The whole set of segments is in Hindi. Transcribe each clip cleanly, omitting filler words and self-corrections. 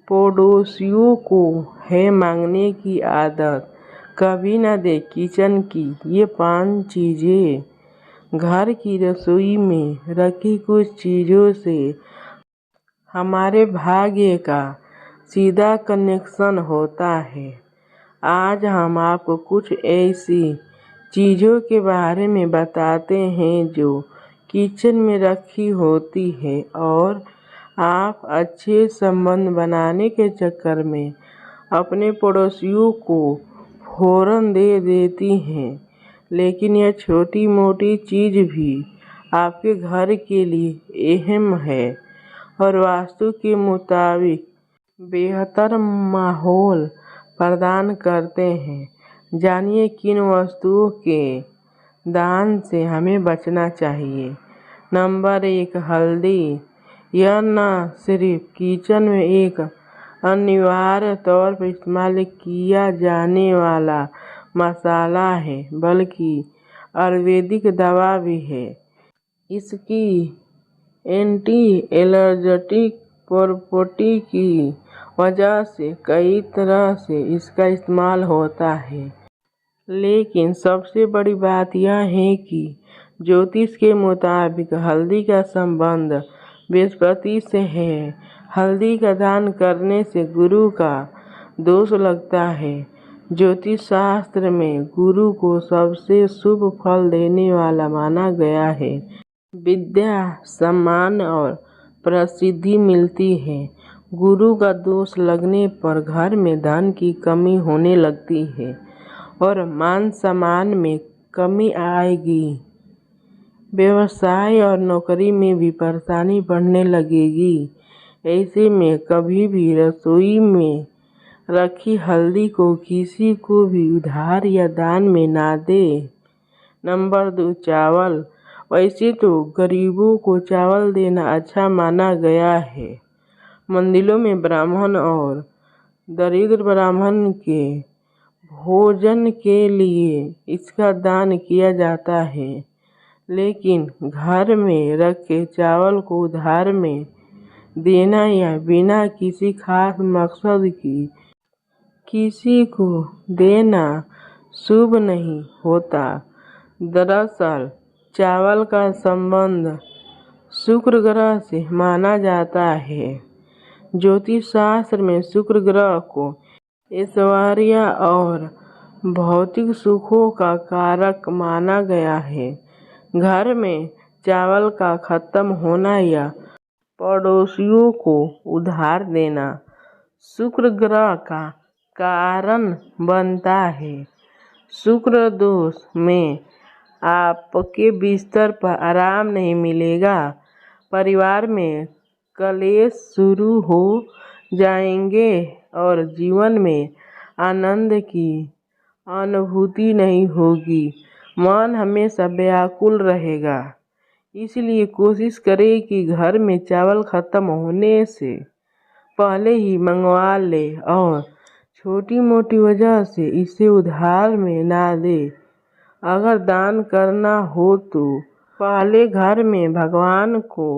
पड़ोसियों को है मांगने की आदत, कभी न दे किचन की ये 5 चीज़ें। घर की रसोई में रखी कुछ चीज़ों से हमारे भाग्य का सीधा कनेक्शन होता है। आज हम आपको कुछ ऐसी चीज़ों के बारे में बताते हैं जो किचन में रखी होती है और आप अच्छे संबंध बनाने के चक्कर में अपने पड़ोसियों को फ़ौरन दे देती हैं। लेकिन यह छोटी मोटी चीज़ भी आपके घर के लिए अहम है और वास्तु के मुताबिक बेहतर माहौल प्रदान करते हैं। जानिए किन वस्तुओं के दान से हमें बचना चाहिए। नंबर 1, हल्दी। यह न सिर्फ किचन में एक अनिवार्य तौर पर इस्तेमाल किया जाने वाला मसाला है बल्कि आयुर्वेदिक दवा भी है। इसकी एंटी एलर्जेटिक प्रॉपर्टी की वजह से कई तरह से इसका इस्तेमाल होता है। लेकिन सबसे बड़ी बात यह है कि ज्योतिष के मुताबिक हल्दी का संबंध बृहस्पति से है। हल्दी का दान करने से गुरु का दोष लगता है। ज्योतिष शास्त्र में गुरु को सबसे शुभ फल देने वाला माना गया है। विद्या, सम्मान और प्रसिद्धि मिलती है। गुरु का दोष लगने पर घर में धन की कमी होने लगती है और मान सम्मान में कमी आएगी। व्यवसाय और नौकरी में भी परेशानी बढ़ने लगेगी। ऐसे में कभी भी रसोई में रखी हल्दी को किसी को भी उधार या दान में ना दे। नंबर 2, चावल। वैसे तो गरीबों को चावल देना अच्छा माना गया है। मंदिरों में ब्राह्मण और दरिद्र ब्राह्मण के भोजन के लिए इसका दान किया जाता है। लेकिन घर में रखे चावल को उधार में देना या बिना किसी खास मकसद की किसी को देना शुभ नहीं होता। दरअसल चावल का संबंध शुक्र ग्रह से माना जाता है। ज्योतिष शास्त्र में शुक्र ग्रह को ऐश्वर्य और भौतिक सुखों का कारक माना गया है। घर में चावल का खत्म होना या पड़ोसियों को उधार देना शुक्र ग्रह का कारण बनता है। शुक्र दोष में आपके बिस्तर पर आराम नहीं मिलेगा। परिवार में कलेश शुरू हो जाएंगे और जीवन में आनंद की अनुभूति नहीं होगी। मन हमेशा व्याकुल रहेगा। इसलिए कोशिश करें कि घर में चावल खत्म होने से पहले ही मंगवा ले और छोटी मोटी वजह से इसे उधार में ना दे। अगर दान करना हो तो पहले घर में भगवान को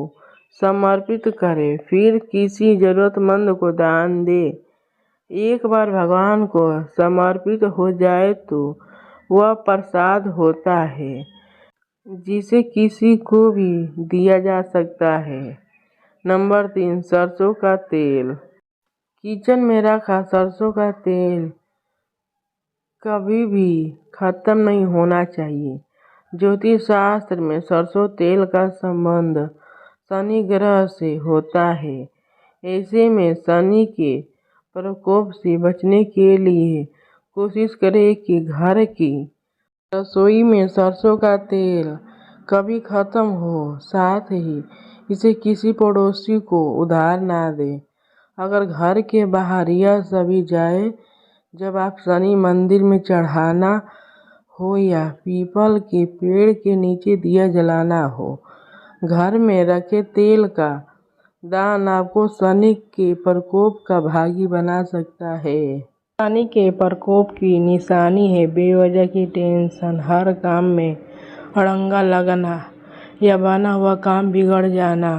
समर्पित करें, फिर किसी जरूरतमंद को दान दे। एक बार भगवान को समर्पित हो जाए तो वह प्रसाद होता है जिसे किसी को भी दिया जा सकता है। नंबर 3, सरसों का तेल। किचन में रखा सरसों का तेल कभी भी खत्म नहीं होना चाहिए। ज्योतिष शास्त्र में सरसों तेल का संबंध शनि ग्रह से होता है। ऐसे में शनि के प्रकोप से बचने के लिए कोशिश करें कि घर की रसोई में सरसों का तेल कभी खत्म हो। साथ ही इसे किसी पड़ोसी को उधार ना दें। अगर घर के बाहर यह सभी जाए जब आप शनि मंदिर में चढ़ाना हो या पीपल के पेड़ के नीचे दिया जलाना हो। घर में रखे तेल का दान आपको शनि के प्रकोप का भागी बना सकता है। शनि के प्रकोप की निशानी है बेवजह की टेंशन, हर काम में अड़ंगा लगना या बना हुआ काम बिगड़ जाना।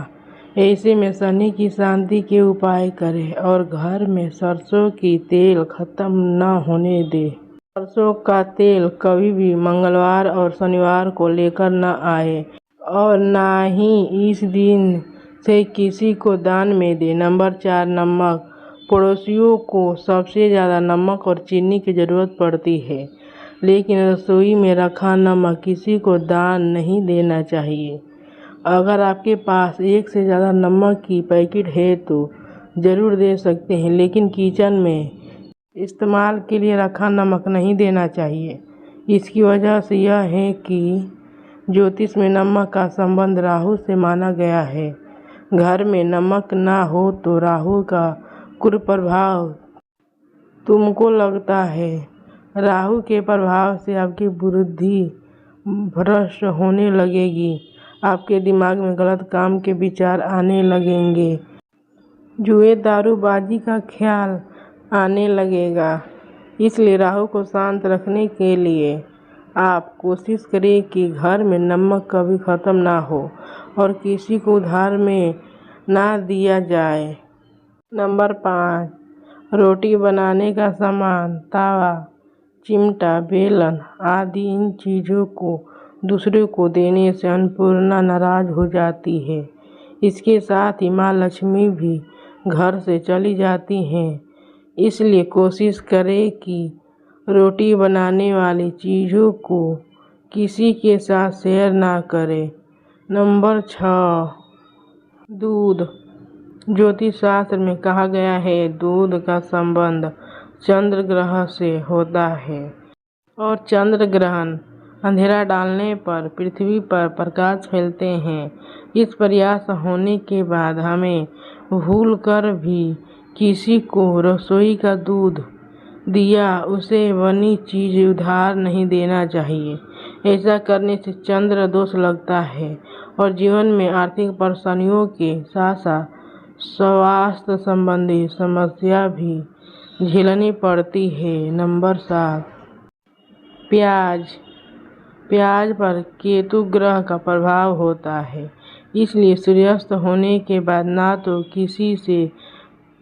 ऐसे में शनि की शांति के उपाय करें और घर में सरसों की तेल खत्म न होने दें। सरसों का तेल कभी भी मंगलवार और शनिवार को लेकर न आए और ना ही इस दिन से किसी को दान में दे। नंबर 4, नमक। पड़ोसियों को सबसे ज़्यादा नमक और चीनी की ज़रूरत पड़ती है, लेकिन रसोई में रखा नमक किसी को दान नहीं देना चाहिए। अगर आपके पास एक से ज़्यादा नमक की पैकेट है तो ज़रूर दे सकते हैं, लेकिन किचन में इस्तेमाल के लिए रखा नमक नहीं देना चाहिए। इसकी वजह से यह है कि ज्योतिष में नमक का संबंध राहु से माना गया है। घर में नमक ना हो तो राहु का कुप्रभाव तुमको लगता है। राहु के प्रभाव से आपकी बुद्धि भ्रष्ट होने लगेगी, आपके दिमाग में गलत काम के विचार आने लगेंगे, जुए दारूबाजी का ख्याल आने लगेगा। इसलिए राहु को शांत रखने के लिए आप कोशिश करें कि घर में नमक कभी ख़त्म ना हो और किसी को उधार में ना दिया जाए। नंबर 5, रोटी बनाने का सामान, तवा, चिमटा, बेलन आदि इन चीज़ों को दूसरे को देने से अन्नपूर्णा नाराज हो जाती है। इसके साथ ही माँ लक्ष्मी भी घर से चली जाती हैं। इसलिए कोशिश करें कि रोटी बनाने वाली चीज़ों को किसी के साथ शेयर ना करें। नंबर 6, दूध। ज्योतिष शास्त्र में कहा गया है दूध का संबंध चंद्र ग्रह से होता है और चंद्र ग्रहण अंधेरा डालने पर पृथ्वी पर प्रकाश फैलते हैं। इस प्रयास होने के बाद हमें भूल कर भी किसी को रसोई का दूध दिया उसे बनी चीज़ उधार नहीं देना चाहिए। ऐसा करने से चंद्र दोष लगता है और जीवन में आर्थिक परेशानियों के साथ साथ स्वास्थ्य संबंधी समस्या भी झेलनी पड़ती है। नंबर 7, प्याज। प्याज पर केतु ग्रह का प्रभाव होता है, इसलिए सूर्यास्त होने के बाद ना तो किसी से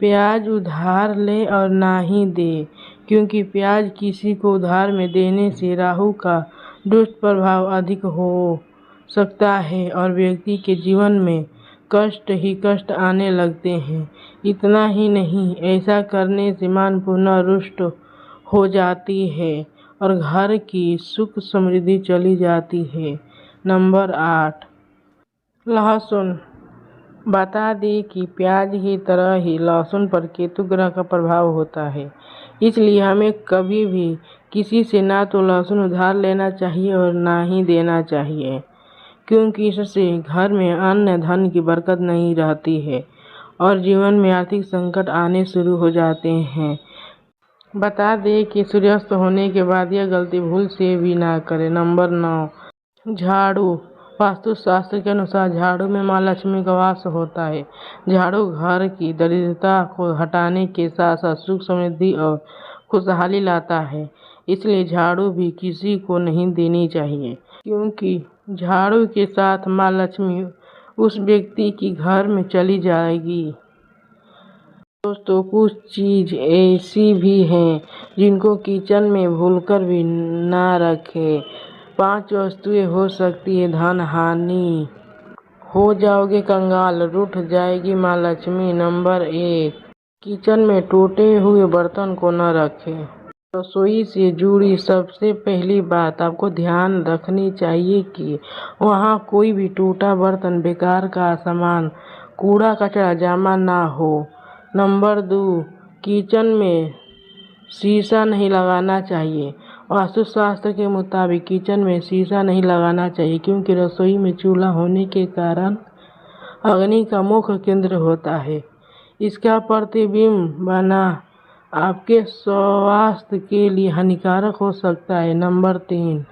प्याज उधार ले और ना ही दे, क्योंकि प्याज किसी को उधार में देने से राहु का दुष्ट प्रभाव अधिक हो सकता है और व्यक्ति के जीवन में कष्ट ही कष्ट आने लगते हैं। इतना ही नहीं, ऐसा करने से मन पुनः रुष्ट हो जाती है और घर की सुख समृद्धि चली जाती है। नंबर 8, लहसुन। बता दें कि प्याज की तरह ही लहसुन पर केतु ग्रह का प्रभाव होता है, इसलिए हमें कभी भी किसी से ना तो लहसुन उधार लेना चाहिए और ना ही देना चाहिए, क्योंकि इससे घर में अन्न धन की बरकत नहीं रहती है और जीवन में आर्थिक संकट आने शुरू हो जाते हैं। बता दें कि सूर्यास्त होने के बाद यह गलती भूल से भी ना करें। नंबर 9, झाड़ू। वास्तुशास्त्र के अनुसार झाड़ू में माँ लक्ष्मी का वास होता है। झाड़ू घर की दरिद्रता को हटाने के साथ साथ सुख समृद्धि और खुशहाली लाता है, इसलिए झाड़ू भी किसी को नहीं देनी चाहिए, क्योंकि झाड़ू के साथ माँ लक्ष्मी उस व्यक्ति की घर में चली जाएगी। दोस्तों, कुछ चीज़ ऐसी भी हैं जिनको किचन में भूलकर भी ना रखें। 5 वस्तुएं हो सकती है धन हानि, हो जाओगे कंगाल, रूठ जाएगी माँ लक्ष्मी। नंबर 1, किचन में टूटे हुए बर्तन को न रखें। रसोई से जुड़ी सबसे पहली बात आपको ध्यान रखनी चाहिए कि वहाँ कोई भी टूटा बर्तन, बेकार का सामान, कूड़ा कचरा जमा ना हो। नंबर 2, किचन में शीशा नहीं लगाना चाहिए। वास्तुशास्त्र के मुताबिक किचन में शीशा नहीं लगाना चाहिए, क्योंकि रसोई में चूल्हा होने के कारण अग्नि का मुख्य केंद्र होता है। इसका प्रतिबिंब बना आपके स्वास्थ्य के लिए हानिकारक हो सकता है। नंबर 3,